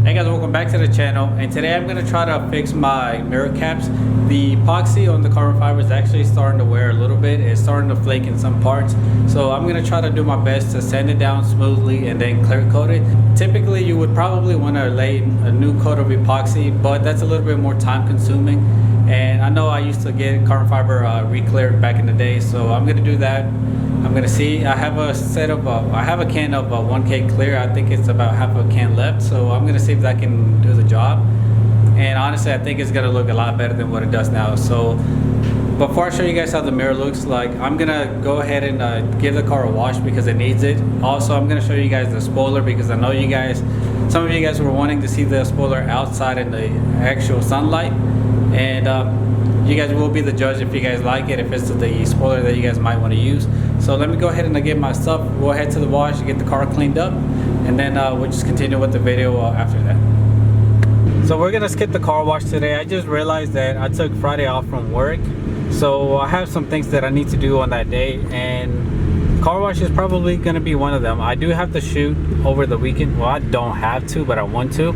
Hey guys, welcome back to the channel, and today I'm going to try to fix my mirror caps. The epoxy on the carbon fiber is actually starting to wear a little bit. It's starting to flake in some parts, so I'm going to try to do my best to sand it down smoothly and then clear coat it. Typically you would probably want to lay a new coat of epoxy, but that's a little bit more time consuming, and I know I used to get carbon fiber re-cleared back in the day, so I'm going to do that. I'm gonna see. I have a can of 1K clear. I think it's about half a can left, so I'm gonna see if that can do the job. And honestly, I think it's gonna look a lot better than what it does now. So before I show you guys how the mirror looks like, I'm gonna go ahead and give the car a wash because it needs it. Also, I'm gonna show you guys the spoiler because I know you guys, some of you guys were wanting to see the spoiler outside in the actual sunlight, and you guys will be the judge if you guys like it, if it's the spoiler that you guys might want to use. So let me go ahead and get my stuff, go ahead to the wash, get the car cleaned up, and then we'll just continue with the video after that. So we're gonna skip the car wash today. I just realized that I took Friday off from work, so I have some things that I need to do on that day, and car wash is probably gonna be one of them. I do have to shoot over the weekend. Well, I don't have to, but I want to.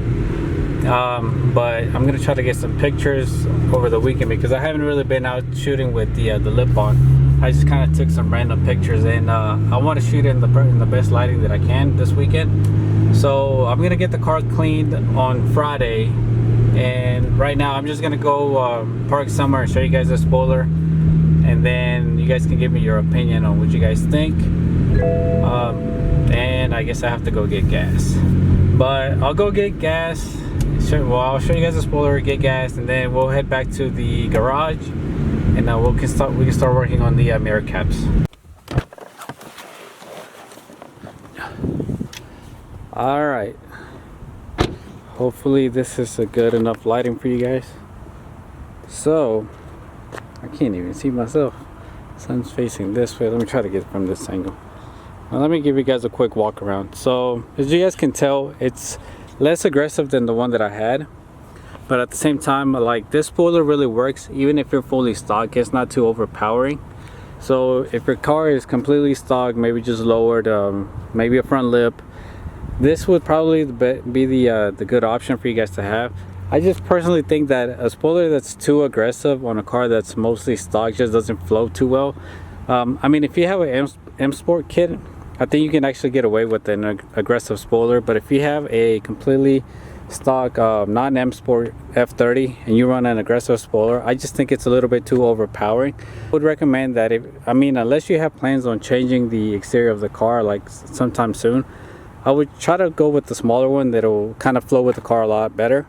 But I'm gonna try to get some pictures over the weekend because I haven't really been out shooting with the lip on. I just kind of took some random pictures, and I want to shoot in the best lighting that I can this weekend. So I'm gonna get the car cleaned on Friday, and right now I'm just gonna go park somewhere and show you guys the spoiler, and then you guys can give me your opinion on what you guys think. And I guess I have to go get gas, but I'll go get gas. Well, I'll show you guys the spoiler, get gas, and then we'll head back to the garage, and we can start working on the mirror caps. All right. Hopefully this is a good enough lighting for you guys. So I can't even see myself. Sun's facing this way. Let me try to get it from this angle. Now, let me give you guys a quick walk around. So as you guys can tell, it's less aggressive than the one that I had, but at the same time, like, this spoiler really works even if you're fully stock. It's not too overpowering. So if your car is completely stock, maybe just lowered, maybe a front lip, this would probably be the good option for you guys to have. I just personally think that a spoiler that's too aggressive on a car that's mostly stock just doesn't flow too well. I mean, if you have an M Sport kit, I think you can actually get away with an aggressive spoiler, but if you have a completely stock non-M Sport F30 and you run an aggressive spoiler, I just think it's a little bit too overpowering. I would recommend that unless you have plans on changing the exterior of the car like sometime soon, I would try to go with the smaller one that'll kind of flow with the car a lot better.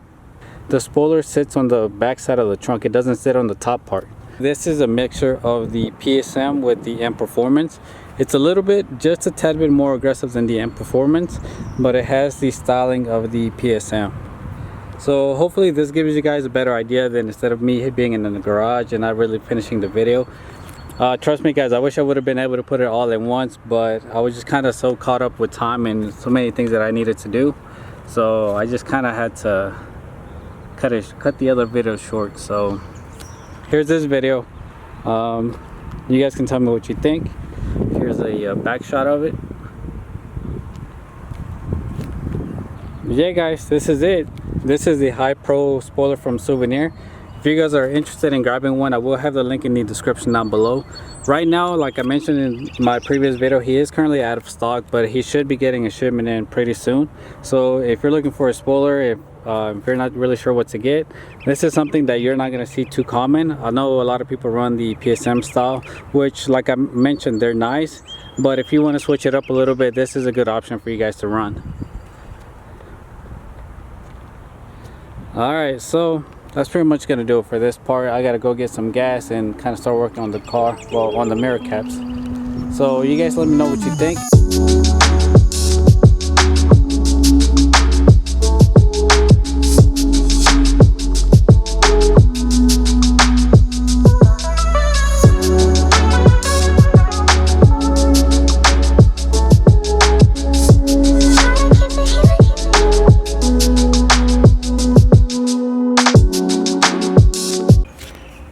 The spoiler sits on the back side of the trunk, it doesn't sit on the top part. This is a mixture of the PSM with the M Performance. It's a little bit, just a tad bit more aggressive than the M Performance, but it has the styling of the PSM. So hopefully this gives you guys a better idea than instead of me being in the garage and not really finishing the video. Trust me guys, I wish I would have been able to put it all at once, but I was just kind of so caught up with time and so many things that I needed to do. So I just kind of had to cut the other video short. So here's this video. You guys can tell me what you think. Here's a back shot of it. Yeah guys, this is it. This is the High Pro Spoiler from Souvenir. If you guys are interested in grabbing one, I will have the link in the description down below. Right now, like I mentioned in my previous video, he is currently out of stock, but he should be getting a shipment in pretty soon. So if you're looking for a spoiler, if you're not really sure what to get, this is something that you're not going to see too common. I know a lot of people run the PSM style, which, like I mentioned, they're nice, but if you want to switch it up a little bit, this is a good option for you guys to run. Alright, so that's pretty much gonna do it for this part. I gotta go get some gas and kind of start working on the car, well, on the mirror caps. So you guys let me know what you think.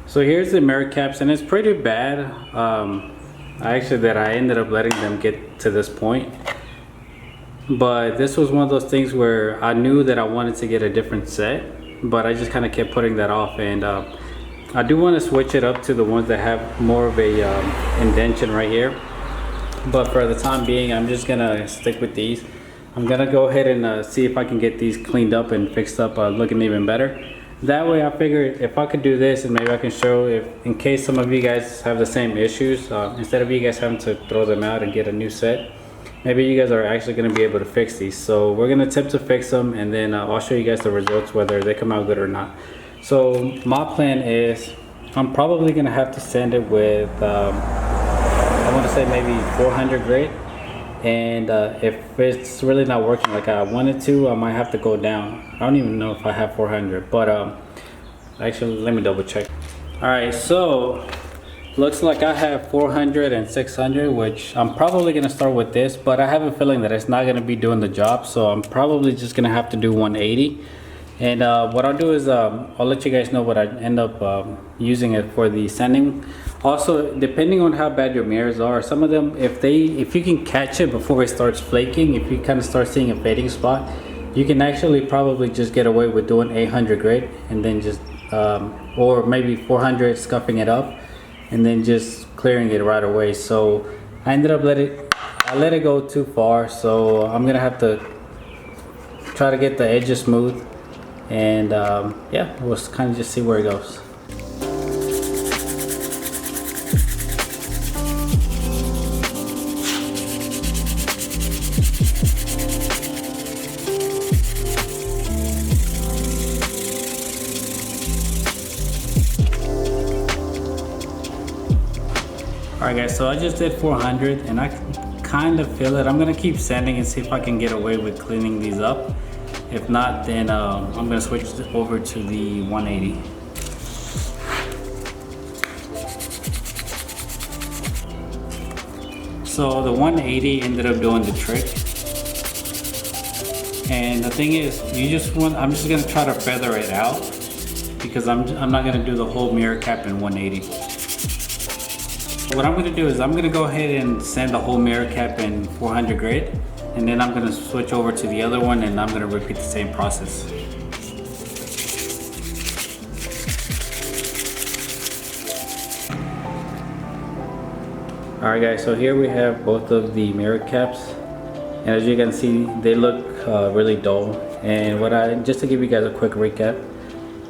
So here's the mirror caps, and it's pretty bad. I ended up letting them get to this point, but this was one of those things where I knew that I wanted to get a different set, but I just kind of kept putting that off. And I do want to switch it up to the ones that have more of a indentation right here, but for the time being I'm just gonna stick with these. I'm gonna go ahead and see if I can get these cleaned up and fixed up, looking even better. That way I figured if I could do this, and maybe I can show, if in case some of you guys have the same issues, instead of you guys having to throw them out and get a new set, maybe you guys are actually going to be able to fix these. So we're going to attempt to fix them, and then I'll show you guys the results, whether they come out good or not. So my plan is I'm probably going to have to sand it with I want to say maybe 400 grit. And if it's really not working like I wanted to, I might have to go down. I don't even know if I have 400, but actually let me double check. All right, so looks like I have 400 and 600, which I'm probably gonna start with this, but I have a feeling that it's not gonna be doing the job, so I'm probably just gonna have to do 180. And what I'll do is I'll let you guys know what I end up using it for the sanding. Also, depending on how bad your mirrors are, some of them, if you can catch it before it starts flaking, if you kind of start seeing a fading spot, you can actually probably just get away with doing 800 grit, and then just or maybe 400, scuffing it up, and then just clearing it right away. So I ended up I let it go too far, so I'm gonna have to try to get the edges smooth, and yeah, we'll kind of just see where it goes. Alright guys, so I just did 400 and I can kind of feel it. I'm gonna keep sanding and see if I can get away with cleaning these up. If not, then I'm gonna switch over to the 180. So the 180 ended up doing the trick. And the thing is, I'm just gonna try to feather it out, because I'm not gonna do the whole mirror cap in 180. What I'm gonna do is I'm gonna go ahead and sand the whole mirror cap in 400 grit, and then I'm gonna switch over to the other one, and I'm gonna repeat the same process. Alright guys, so here we have both of the mirror caps, and as you can see, they look really dull. And just to give you guys a quick recap,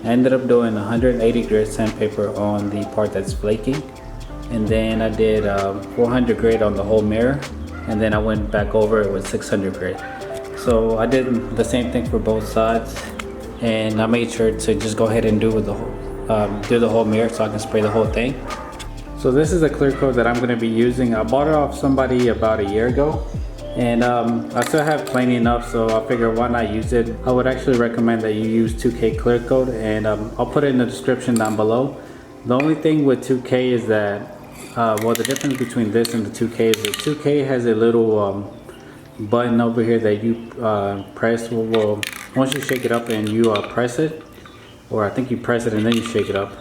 I ended up doing 180 grit sandpaper on the part that's flaking, and then I did 400 grit on the whole mirror, and then I went back over it with 600 grit. So I did the same thing for both sides, and I made sure to just go ahead and do the whole mirror so I can spray the whole thing. So this is a clear coat that I'm going to be using. I bought it off somebody about a year ago, and I still have plenty enough, so I figured why not use it. I would actually recommend that you use 2K clear coat, and I'll put it in the description down below. The only thing with 2K is that well, the difference between this and the 2K is that 2K has a little button over here that you press. Well, once you shake it up and you press it, or I think you press it and then you shake it up,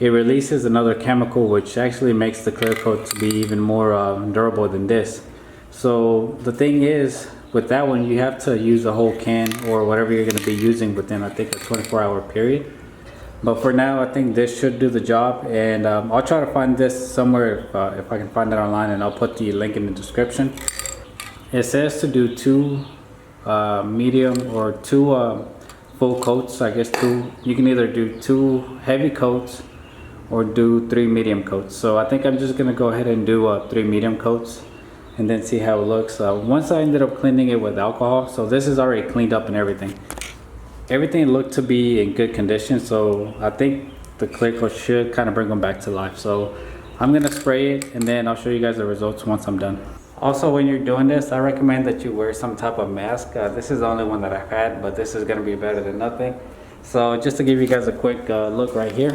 it releases another chemical which actually makes the clear coat to be even more durable than this. So the thing is, with that one, you have to use a whole can or whatever you're going to be using within, I think, a 24-hour period. But for now, I think this should do the job, and I'll try to find this somewhere if I can find it online, and I'll put the link in the description. It says to do 2 medium or 2 full coats. I guess you can either do 2 heavy coats or do 3 medium coats. So I think I'm just gonna go ahead and do 3 medium coats and then see how it looks. Once I ended up cleaning it with alcohol, so this is already cleaned up and everything. everything looked to be in good condition, so I think the clear coat should kind of bring them back to life. So I'm gonna spray it and then I'll show you guys the results once I'm done. Also, when you're doing this, I recommend that you wear some type of mask. This is the only one that I've had, but this is gonna be better than nothing. So just to give you guys a quick look right here.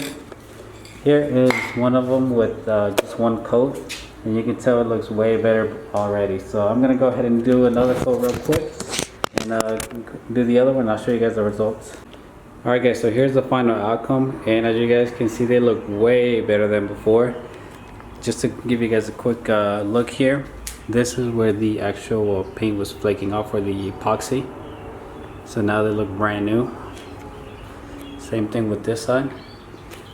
Here is one of them with just one coat, and you can tell it looks way better already. So I'm gonna go ahead and do another coat real quick and do the other one. I'll show you guys the results. Alright guys, so here's the final outcome, and as you guys can see, they look way better than before. Just to give you guys a quick look here, this is where the actual paint was flaking off, for the epoxy. So now they look brand new. Same thing with this side.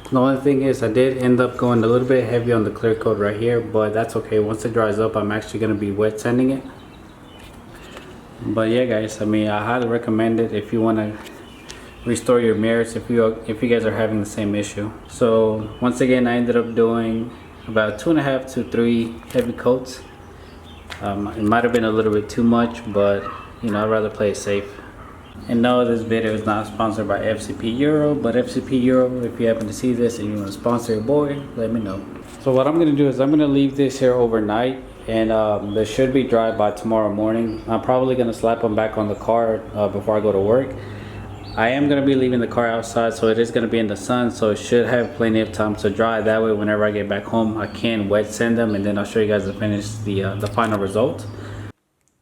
The only thing is, I did end up going a little bit heavy on the clear coat right here, but that's okay. Once it dries up, I'm actually going to be wet sanding it. But yeah guys, I mean, I highly recommend it if you want to restore your mirrors, if you guys are having the same issue. So once again, I ended up doing about 2.5 to 3 heavy coats. It might have been a little bit too much, but you know, I'd rather play it safe. And no, this video is not sponsored by FCP Euro, but FCP Euro, if you happen to see this and you want to sponsor your boy, let me know. So what I'm going to do is I'm going to leave this here overnight, and this should be dry by tomorrow morning. I'm probably going to slap them back on the car before I go to work. I am going to be leaving the car outside, so it is going to be in the sun, so it should have plenty of time to dry. That way, whenever I get back home, I can wet sand them, and then I'll show you guys the final result.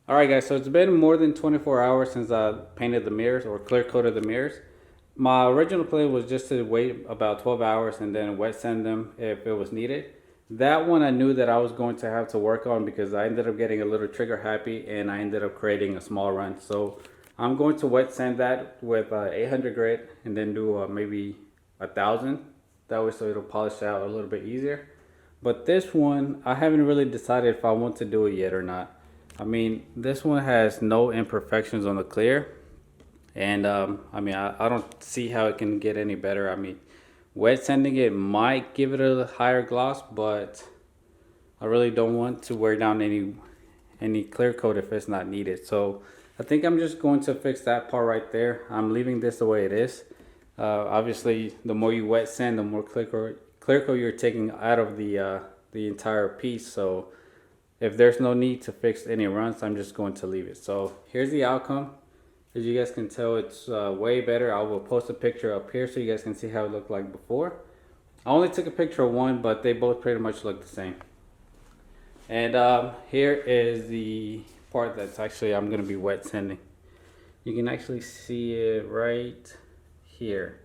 Alright guys, so it's been more than 24 hours since I painted the mirrors or clear coated the mirrors. My original plan was just to wait about 12 hours and then wet sand them if it was needed. That one I knew that I was going to have to work on because I ended up getting a little trigger happy and I ended up creating a small run. So I'm going to wet sand that with 800 grit and then do maybe 1,000. That way so it'll polish out a little bit easier. But this one, I haven't really decided if I want to do it yet or not. I mean, this one has no imperfections on the clear, and I mean, I don't see how it can get any better. I mean, wet sanding it might give it a higher gloss, but I really don't want to wear down any clear coat if it's not needed. So I think I'm just going to fix that part right there. I'm leaving this the way it is. Obviously, the more you wet sand, the more clear coat you're taking out of the entire piece. So if there's no need to fix any runs, I'm just going to leave it. So here's the outcome. As you guys can tell, it's way better. I will post a picture up here so you guys can see how it looked like before. I only took a picture of one, but they both pretty much look the same. And here is the part that's actually I'm going to be wet sanding. You can actually see it right here.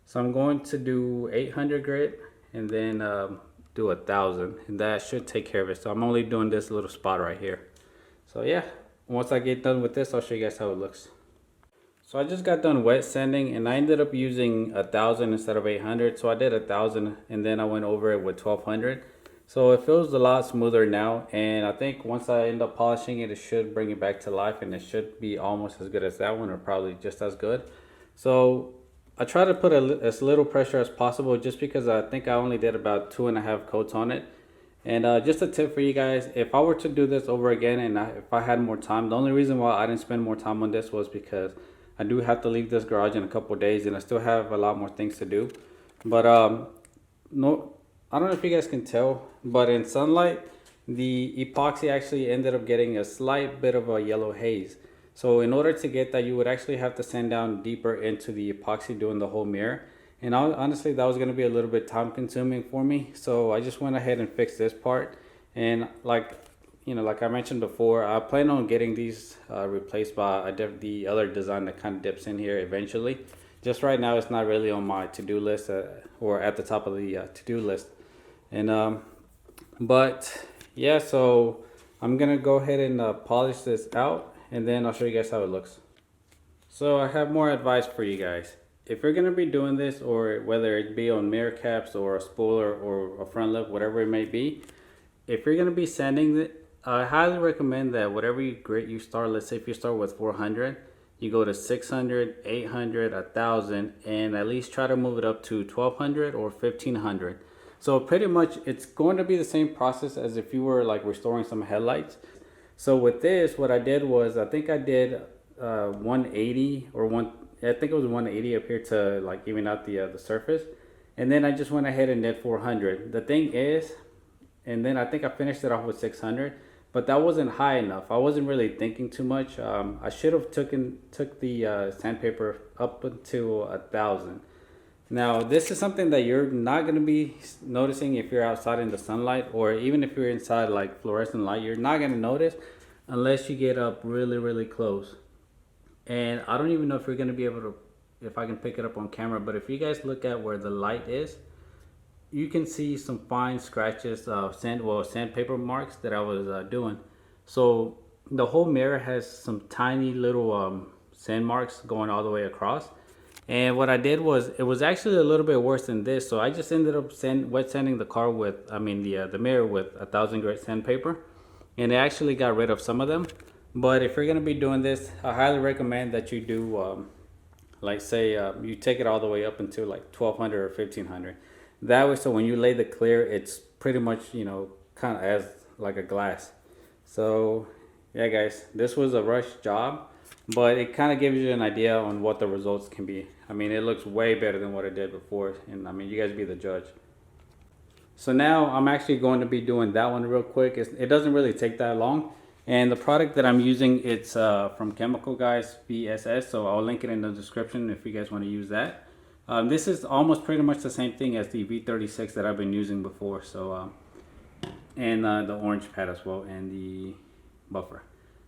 So I'm going to do 800 grit and then do 1,000, and that should take care of it. So I'm only doing this little spot right here. So yeah, once I get done with this, I'll show you guys how it looks. So I just got done wet sanding and I ended up using 1,000 instead of 800. So I did 1,000 and then I went over it with 1,200. So it feels a lot smoother now, and I think once I end up polishing it, it should bring it back to life, and it should be almost as good as that one, or probably just as good. So I try to put as little pressure as possible, just because I think I only did about 2.5 coats on it. And just a tip for you guys, if I were to do this over again and if I had more time, the only reason why I didn't spend more time on this was because I do have to leave this garage in a couple days and I still have a lot more things to do. But no, I don't know if you guys can tell, but in sunlight, the epoxy actually ended up getting a slight bit of a yellow haze. So in order to get that, you would actually have to sand down deeper into the epoxy doing the whole mirror. And honestly, that was going to be a little bit time consuming for me. So I just went ahead and fixed this part. And like I mentioned before, I plan on getting these replaced by the other design that kind of dips in here eventually. Just right now, it's not really on my to-do list or at the top of the to-do list. And but yeah, so I'm going to go ahead and polish this out. And then I'll show you guys how it looks. So I have more advice for you guys. If you're going to be doing this, or whether it be on mirror caps or a spoiler or a front lip, whatever it may be, if you're going to be sanding it, I highly recommend that whatever grit you start, let's say if you start with 400, you go to 600, 800, 1,000, and at least try to move it up to 1,200 or 1,500. So pretty much it's going to be the same process as if you were like restoring some headlights. So with this, what I did was, I think I did 180 or I think it was 180 up here to like even out the surface. And then I just went ahead and did 400. The thing is, and then I think I finished it off with 600, but that wasn't high enough. I wasn't really thinking too much. I should have took the sandpaper up until 1,000. Now this is something that you're not going to be noticing if you're outside in the sunlight, or even if you're inside like fluorescent light. You're not going to notice unless you get up really close. And I don't even know if you're going to be able to, if I can pick it up on camera, but if you guys look at where the light is, you can see some fine scratches of sandpaper marks that I was doing. So the whole mirror has some tiny little sand marks going all the way across. And what I did was, it was actually a little bit worse than this. So I just ended up wet sanding the car with, the mirror with 1,000 grit sandpaper, and it actually got rid of some of them. But if you're gonna be doing this, I highly recommend that you do, like say you take it all the way up until like 1,200 or 1,500. That way, so when you lay the clear, it's pretty much, you know, kind of as like a glass. So yeah guys, this was a rush job, but it kind of gives you an idea on what the results can be. I mean, it looks way better than what I did before, and I mean, you guys be the judge. So now I'm actually going to be doing that one real quick. It doesn't really take that long. And the product that I'm using, it's from Chemical Guys VSS, so I'll link it in the description if you guys want to use that. This is almost pretty much the same thing as the V36 that I've been using before. So and the orange pad as well, and the buffer.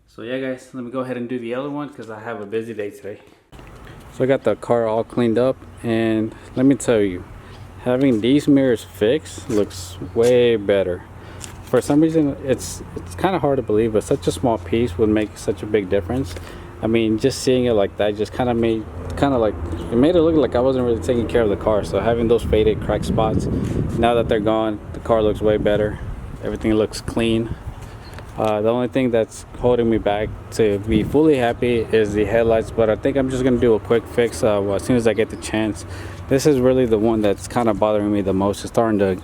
So yeah guys, let me go ahead and do the other one because I have a busy day today. So I got the car all cleaned up, and let me tell you, having these mirrors fixed looks way better. For some reason, it's kind of hard to believe, but such a small piece would make such a big difference. I mean, just seeing it like that just kind of made it look like I wasn't really taking care of the car. So having those faded crack spots, now that they're gone, the car looks way better. Everything looks clean. The only thing that's holding me back to be fully happy is the headlights, but I think I'm just gonna do a quick fix as soon as I get the chance. This is really the one that's kind of bothering me the most. It's starting to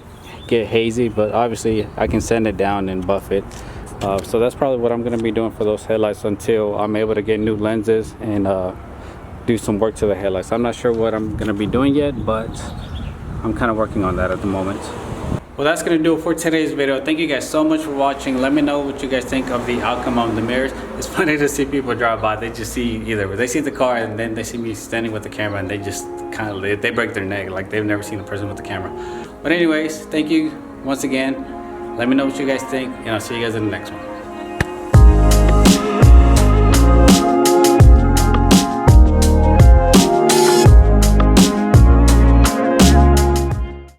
get hazy, but obviously I can sand it down and buff it. So that's probably what I'm going to be doing for those headlights until I'm able to get new lenses and do some work to the headlights. I'm not sure what I'm going to be doing yet, but I'm kind of working on that at the moment. Well, that's going to do it for today's video. Thank you guys so much for watching. Let me know what you guys think of the outcome of the mirrors. It's funny to see people drive by. They just see they see the car, and then they see me standing with the camera, and they just kind of they break their neck like they've never seen a person with the camera. But anyways, thank you once again. Let me know what you guys think, and I'll see you guys in the next one.